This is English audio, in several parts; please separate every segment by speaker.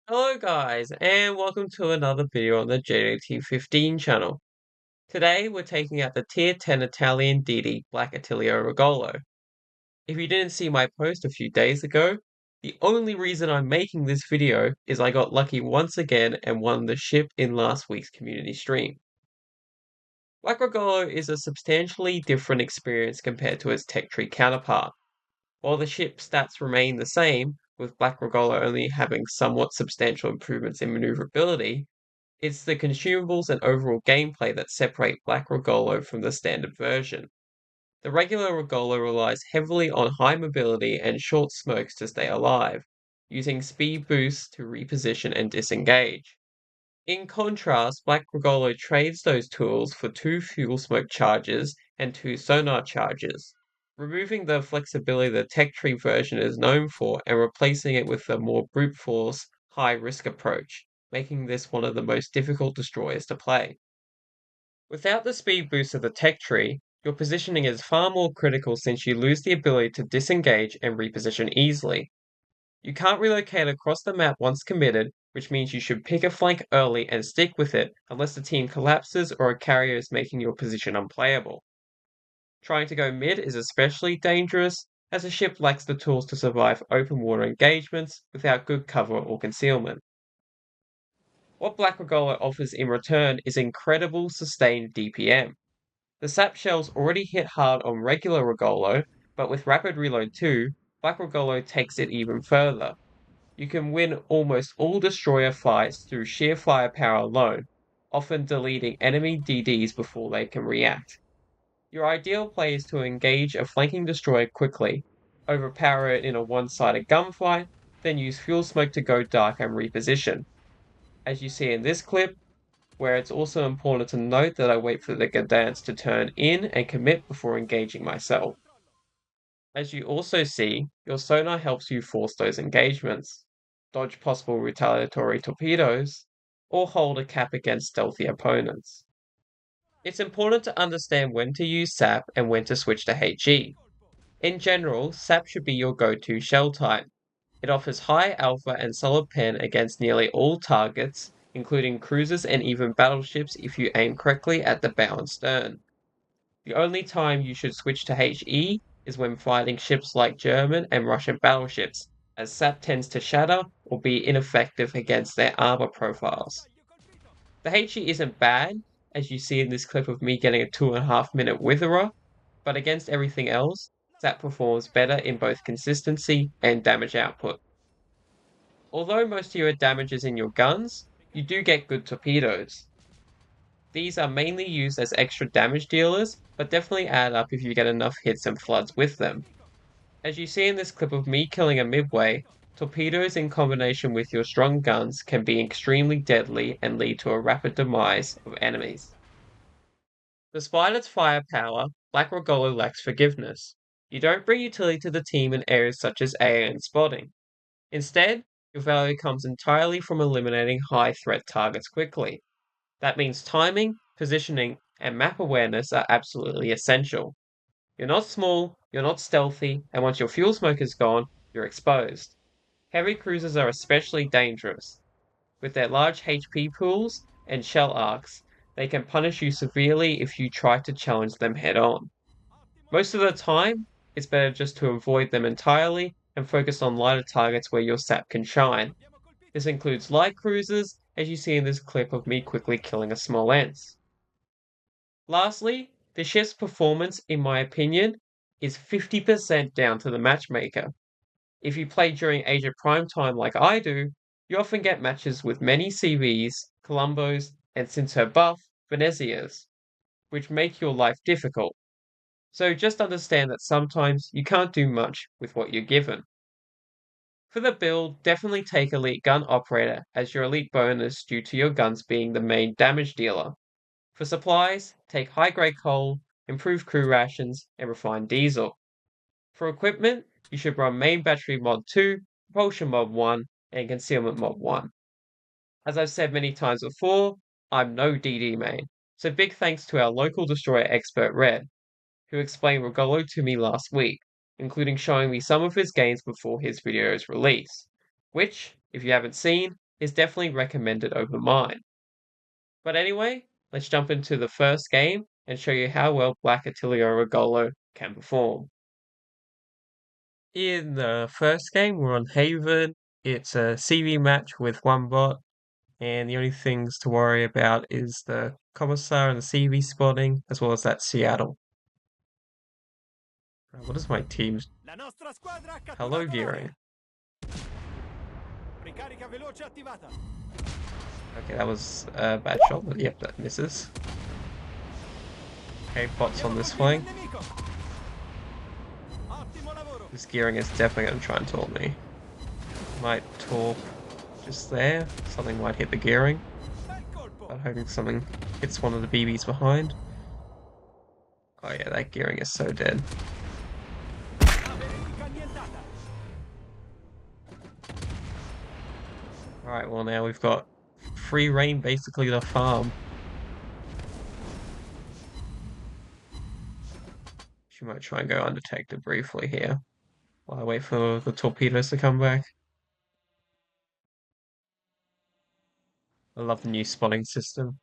Speaker 1: Hello guys, and welcome to another video on the JDT15 channel. Today we're taking out the Tier 10 Italian DD Black Attilio Regolo. If you didn't see my post a few days ago, the only reason I'm making this video is I got lucky once again and won the ship in last week's community stream. Black Regolo is a substantially different experience compared to its tech tree counterpart. While the ship stats remain the same, with Black Regolo only having somewhat substantial improvements in maneuverability, it's the consumables and overall gameplay that separate Black Regolo from the standard version. The regular Regolo relies heavily on high mobility and short smokes to stay alive, using speed boosts to reposition and disengage. In contrast, Black Regolo trades those tools for 2 fuel smoke charges and 2 sonar charges, removing the flexibility the tech tree version is known for and replacing it with a more brute force, high risk approach, making this one of the most difficult destroyers to play. Without the speed boost of the tech tree, your positioning is far more critical since you lose the ability to disengage and reposition easily. You can't relocate across the map once committed, which means you should pick a flank early and stick with it unless the team collapses or a carrier is making your position unplayable. Trying to go mid is especially dangerous, as the ship lacks the tools to survive open water engagements without good cover or concealment. What Black Regolo offers in return is incredible sustained DPM. The SAP shells already hit hard on regular Regolo, but with Rapid Reload 2, Black Regolo takes it even further. You can win almost all destroyer fights through sheer firepower alone, often deleting enemy DDs before they can react. Your ideal play is to engage a flanking destroyer quickly, overpower it in a one-sided gunfight, then use fuel smoke to go dark and reposition. As you see in this clip, where it's also important to note that I wait for the Gdansk to turn in and commit before engaging myself. As you also see, your sonar helps you force those engagements, dodge possible retaliatory torpedoes, or hold a cap against stealthy opponents. It's important to understand when to use SAP and when to switch to HE. In general, SAP should be your go-to shell type. It offers high alpha and solid pen against nearly all targets, including cruisers and even battleships if you aim correctly at the bow and stern. The only time you should switch to HE is when fighting ships like German and Russian battleships, as SAP tends to shatter or be ineffective against their armor profiles. The HE isn't bad, as you see in this clip of me getting a 2.5 minute witherer, but against everything else, SAP performs better in both consistency and damage output. Although most of your damage is in your guns, you do get good torpedoes. These are mainly used as extra damage dealers, but definitely add up if you get enough hits and floods with them. As you see in this clip of me killing a midway, torpedoes in combination with your strong guns can be extremely deadly and lead to a rapid demise of enemies. Despite its firepower, Black Regolo lacks forgiveness. You don't bring utility to the team in areas such as AA and spotting. Instead, your value comes entirely from eliminating high threat targets quickly. That means timing, positioning, and map awareness are absolutely essential. You're not small, you're not stealthy, and once your fuel smoke is gone, you're exposed. Heavy cruisers are especially dangerous. With their large HP pools and shell arcs, they can punish you severely if you try to challenge them head on. Most of the time, it's better just to avoid them entirely and focus on lighter targets where your SAP can shine. This includes light cruisers, as you see in this clip of me quickly killing a small ants. Lastly, the ship's performance, in my opinion, is 50% down to the matchmaker. If you play during Asia prime time like I do, you often get matches with many CVs, Columbos, and since her buff, Venezias, which make your life difficult. So just understand that sometimes you can't do much with what you're given. For the build, definitely take Elite Gun Operator as your elite bonus due to your guns being the main damage dealer. For supplies, take high grade coal, improved crew rations, and refined diesel. For equipment, you should run main battery mod 2, propulsion mod 1, and concealment mod 1. As I've said many times before, I'm no DD main, so big thanks to our local destroyer expert Red, who explained Regolo to me last week, including showing me some of his games before his video's release, which, if you haven't seen, is definitely recommended over mine. But anyway, let's jump into the first game and show you how well Black Attilio Regolo can perform. In the first game, we're on Haven. It's a CV match with one bot, and the only things to worry about is the Commissar and the CV spotting, as well as that Seattle. What is my team's hello gearing? Okay, that was a bad shot, but yep, that misses. Okay, bots on this flank. This gearing is definitely going to try and taunt me. Might torp just there. Something might hit the gearing. But hoping something hits one of the BBs behind. Oh yeah, that gearing is so dead. Alright, well now we've got free reign basically to farm. She might try and go undetected briefly here while I wait for the torpedoes to come back. I love the new spotting system.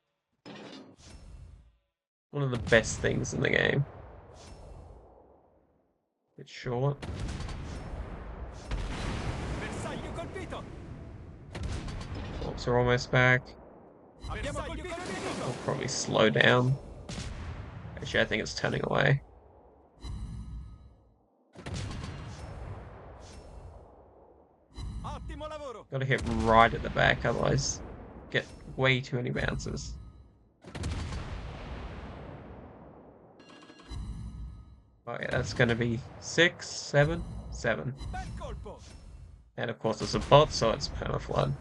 Speaker 1: One of the best things in the game. It's short. Torps are almost back. I'll probably slow down. Actually, I think it's turning away. Gotta hit right at the back, otherwise get way too many bounces. Oh yeah, that's gonna be 6, 7, 7. And of course it's a bot, so it's permaflood.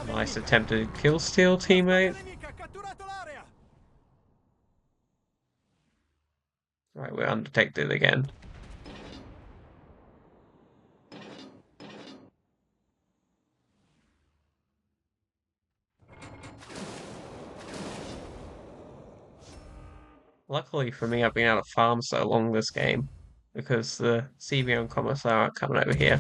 Speaker 1: Nice attempted kill steal, teammate. Right, we're undetected again. Luckily for me, I've been able to farm so long this game because the CV and Commissar aren't coming over here.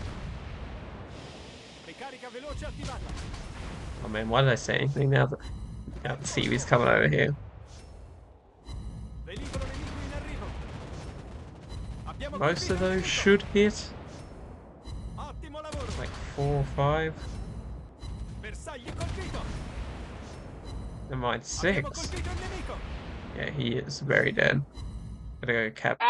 Speaker 1: Oh man, why did I say anything now that the CV's coming over here? Most of those should hit. Like 4 or 5. Never mind, 6. Yeah, he is very dead. Gotta go cap.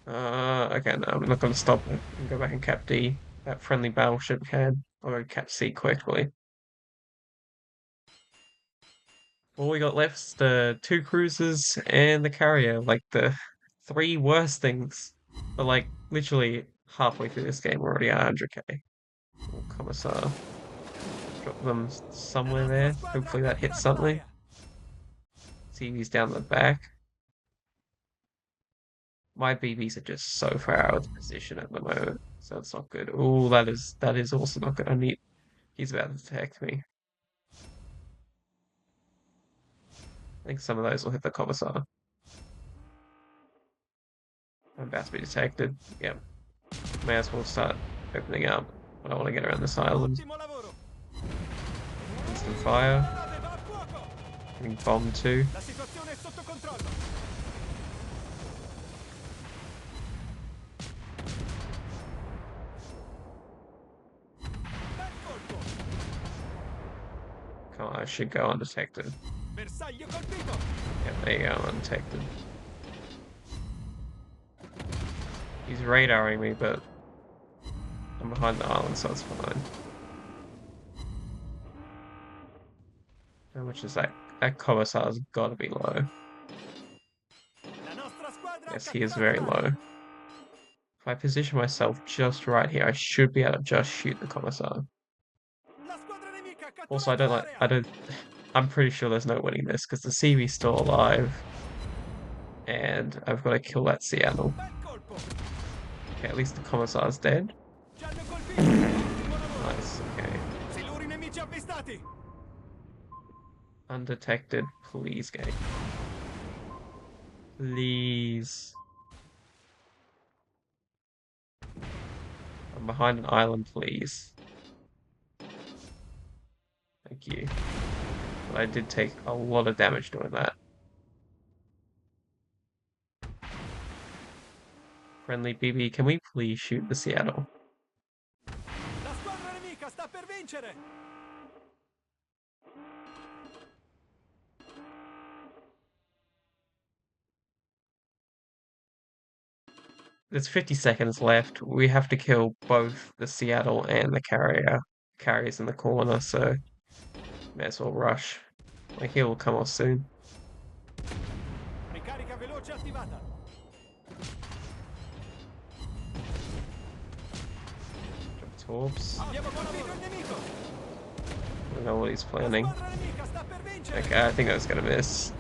Speaker 1: Okay, no, I'm not gonna stop it. I'm gonna go back and cap D. That friendly battleship can. I'll go cap C quickly. All we got left is the 2 cruisers and the carrier. Like the 3 worst things. But like literally halfway through this game, we're already at 100k. Oh, Commissar. Drop them somewhere there. Hopefully that hits something. CV's down the back. My BBs are just so far out of position at the moment, so it's not good. Oh, that is also not good. He's about to detect me. I think some of those will hit the Commissar. I'm about to be detected. Yep. May as well start opening up. I don't want to get around this island. Instant fire. Getting bombed too. Come on, I should go undetected. Yeah, there you go, undetected. He's radaring me, but I'm behind the island, so it's fine. How much is that? That Commissar's gotta be low. Yes, he is very low. If I position myself just right here, I should be able to just shoot the Commissar. Also, I'm pretty sure there's no winning this because the CV's still alive. And I've got to kill that Seattle. Okay, at least the Commissar's dead. Nice, okay. Undetected, please, game. Please. I'm behind an island, please. Thank you. But I did take a lot of damage doing that. Friendly BB, can we please shoot the Seattle?
Speaker 2: La squadra nemica sta per vincere!
Speaker 1: There's 50 seconds left. We have to kill both the Seattle and the carrier. Carrier's in the corner, so may as well rush. My heal will come off soon.
Speaker 2: Ricarica veloce attivata.
Speaker 1: Drop torps.
Speaker 2: Abbiamo colpito il nemico.
Speaker 1: I don't know what he's
Speaker 2: La
Speaker 1: planning.
Speaker 2: squadra nemica sta per vincere.
Speaker 1: Okay, I think I was gonna miss.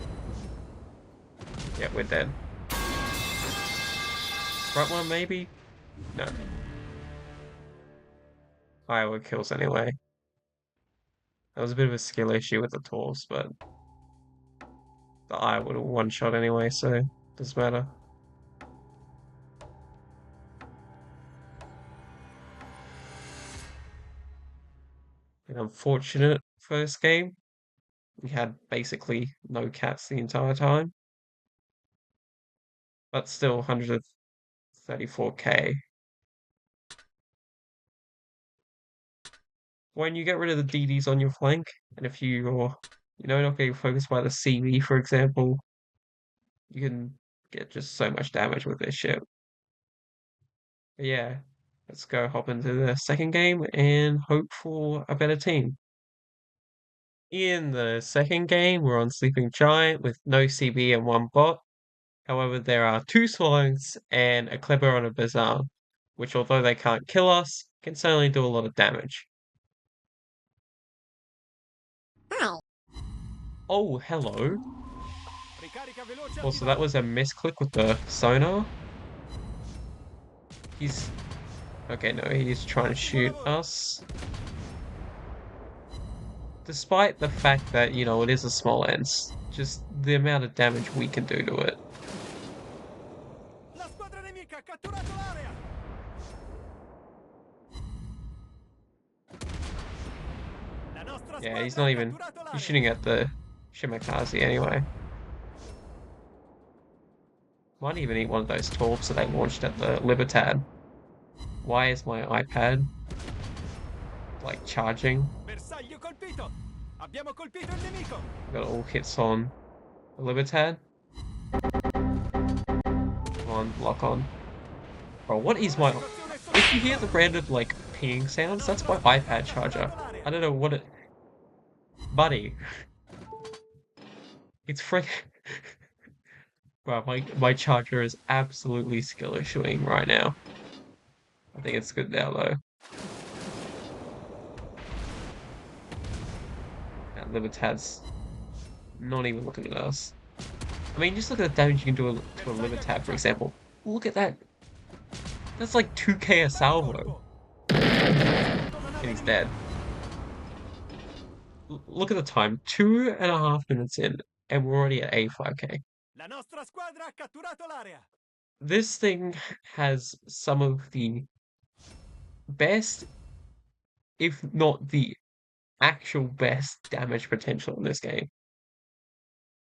Speaker 1: Yeah, we're dead. Front one, maybe? No. Iowa kills anyway. That was a bit of a skill issue with the torps, but the Iowa would have one shot anyway, so doesn't matter. An unfortunate first game. We had basically no cats the entire time. But still 134k. When you get rid of the DDs on your flank, and if you're, not getting focused by the CV, for example, you can get just so much damage with this ship. But yeah, let's go hop into the second game and hope for a better team. In the second game, we're on Sleeping Giant with no CB and one bot. However, there are two swans and a Clipper on a Bazaar, which although they can't kill us, can certainly do a lot of damage.
Speaker 3: Hi.
Speaker 1: Oh, hello.
Speaker 2: Ricarica veloce
Speaker 1: Also,
Speaker 2: attivata.
Speaker 1: that was a misclick with the sonar. He's... Okay, no, he's trying to shoot us. Despite the fact that, it is a small ends, just the amount of damage we can do to it.
Speaker 2: La squadra nemica ha catturato l'area. La nostra
Speaker 1: Yeah, he's
Speaker 2: squadra
Speaker 1: not
Speaker 2: ha
Speaker 1: even...
Speaker 2: catturato
Speaker 1: He's
Speaker 2: l'area.
Speaker 1: shooting at the Shimakaze anyway. Might even eat one of those torps that they launched at the Libertad. Why is my iPad, like, charging?
Speaker 2: Bersaglio colpito. Abbiamo colpito il nemico.
Speaker 1: Got all hits on the Libertad. Come on, lock on. Bro, what is my... If you hear the random, like, pinging sounds, that's my iPad charger. I don't know what it... Buddy. It's freak... Bro, my charger is absolutely skill issuing right now. I think it's good now, though. That Libertad's not even looking at us. I mean, just look at the damage you can do to a Libertad, for example. Look at that. That's like 2k a salvo. And he's dead. Look at the time. 2.5 minutes in, and we're already at 85k.
Speaker 2: La nostra squadra ha catturato l'area.
Speaker 1: This thing has some of the best, if not the actual best, damage potential in this game.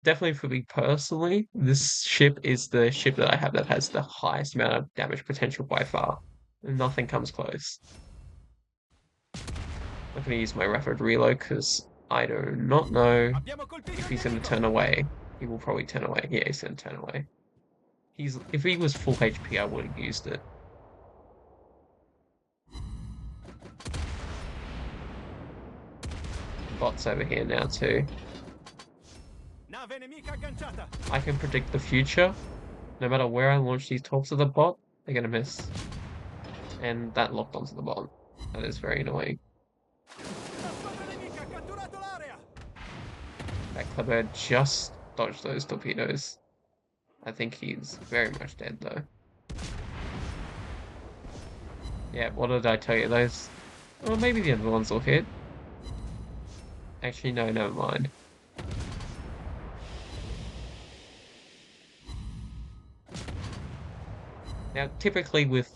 Speaker 1: Definitely for me personally, this ship is the ship that I have that has the highest amount of damage potential by far. Nothing comes close. I'm not going to use my rapid reload because I do not know
Speaker 2: Abbiamo colpito
Speaker 1: if
Speaker 2: il
Speaker 1: he's going to
Speaker 2: nemico.
Speaker 1: turn away. He will probably turn away. Yeah, he's going to turn away. If he was full HP, I would have used it. Bot's over here now too.
Speaker 2: Nave nemica agganciata.
Speaker 1: I can predict the future. No matter where I launch these torps at the bot, they're going to miss. And that locked onto the bot. That is very annoying.
Speaker 2: La squadra nemica ha catturato l'area.
Speaker 1: That clever just dodged those torpedoes. I think he's very much dead though. Yeah, what did I tell you? Those... Well, maybe the other ones will hit. Actually, no, never mind. Now, typically with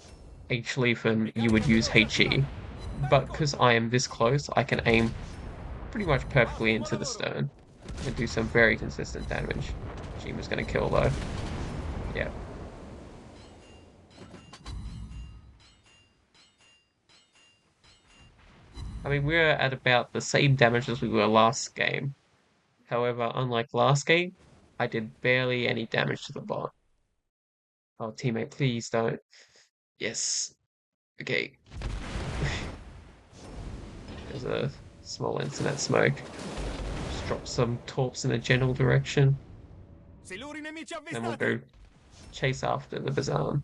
Speaker 1: H-Leaf and you would
Speaker 2: Ricarica
Speaker 1: use
Speaker 2: veloce
Speaker 1: HE.
Speaker 2: attivata. Bel
Speaker 1: But because
Speaker 2: colpo.
Speaker 1: I am this close, I can aim pretty much perfectly
Speaker 2: Ottimo
Speaker 1: into the
Speaker 2: lavoro.
Speaker 1: stern and do some very consistent damage. Shima's gonna kill though. Yeah. I mean, we're at about the same damage as we were last game. However, unlike last game, I did barely any damage to the bot. Oh, teammate, please don't. Yes. Okay. There's a small internet smoke. Just drop some torps in a general direction.
Speaker 2: Siluri nemici
Speaker 1: Then we'll
Speaker 2: avvistati.
Speaker 1: go chase after the Bazan.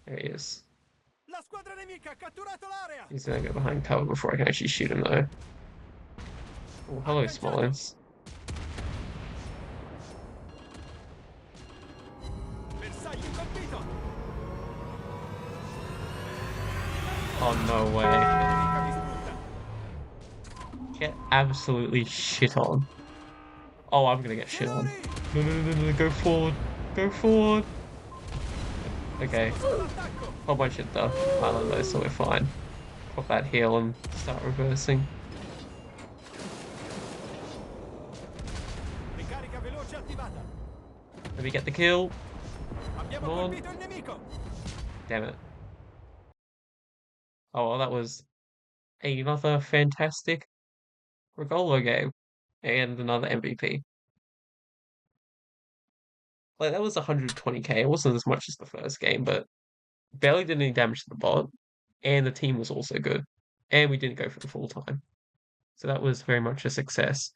Speaker 1: There he is.
Speaker 2: La squadra nemica ha catturato l'area.
Speaker 1: He's gonna go behind cover before I can actually shoot him though. Oh, hello,
Speaker 2: Agganciato.
Speaker 1: Smolens.
Speaker 2: Bersaglio colpito.
Speaker 1: Oh, no
Speaker 2: La
Speaker 1: way.
Speaker 2: squadra nemica distrutta.
Speaker 1: Get absolutely shit on. Oh, I'm gonna get shit on.
Speaker 2: Siluri.
Speaker 1: No, no, no, no, no, go forward. Go forward. Okay.
Speaker 2: Siamo sotto attacco.
Speaker 1: Whole bunch of the island though, so we're fine. Pop that heal and start reversing.
Speaker 2: Ricarica veloce attivata.
Speaker 1: Let me get the kill.
Speaker 2: Abbiamo
Speaker 1: Come on.
Speaker 2: colpito il nemico.
Speaker 1: Damn it. Oh, well, that was another fantastic Regolo game. And another MVP. Like, that was 120k. It wasn't as much as the first game, but barely did any damage to the bot. And the team was also good. And we didn't go for the full time. So that was very much a success.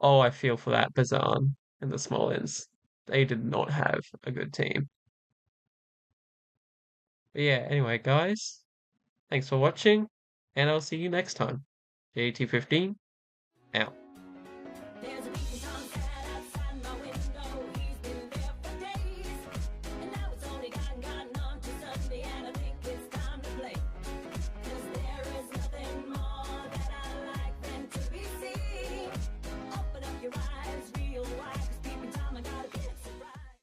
Speaker 1: Oh, I feel for that Bazan and the Smolens. They did not have a good team. But yeah, anyway, guys, thanks for watching, and I'll see you next time. JT15 out.